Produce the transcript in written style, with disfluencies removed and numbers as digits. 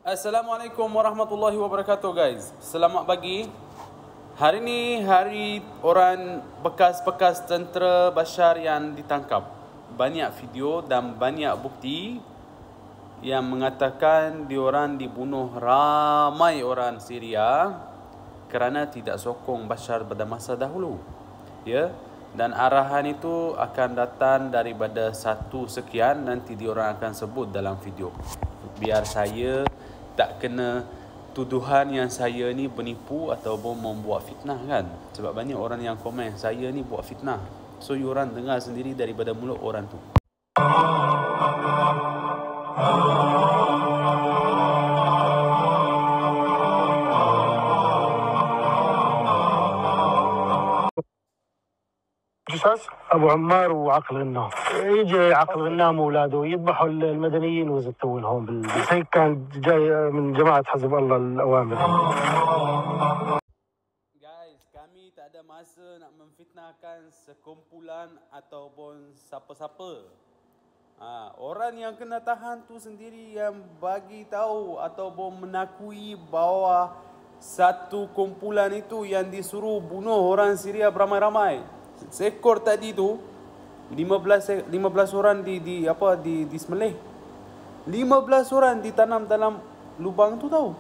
Assalamualaikum warahmatullahi wabarakatuh guys. Selamat pagi. Hari ni hari orang bekas-bekas tentera Bashar yang ditangkap. Banyak video dan banyak bukti yang mengatakan diorang dibunuh ramai orang Syria kerana tidak sokong Bashar pada masa dahulu. Ya, dan arahan itu akan datang daripada satu sekian, nanti diorang akan sebut dalam video. Biar saya tak kena tuduhan yang saya ni penipu ataupun membuat fitnah kan. Sebab banyak orang yang komen saya ni buat fitnah. So you orang dengar sendiri daripada mulut orang tu. جثث ابو عمار وعقل غنام، يجي عقل غنام واولاده يذبحوا المدنيين ويزتون هون هيك كان جاي من جماعه حزب الله الاوامر. Guys, kami tak ada masa nak memfitnahkan sekumpulan ataupun siapa-siapa. Orang yang kena tahan tu sendiri yang bagi tahu ataupun menakui bahawa satu kumpulan itu yang disuruh bunuh orang Syria beramai-ramai. Seekor tadi tu 15 orang disembelih. 15 orang ditanam dalam lubang tu tahu.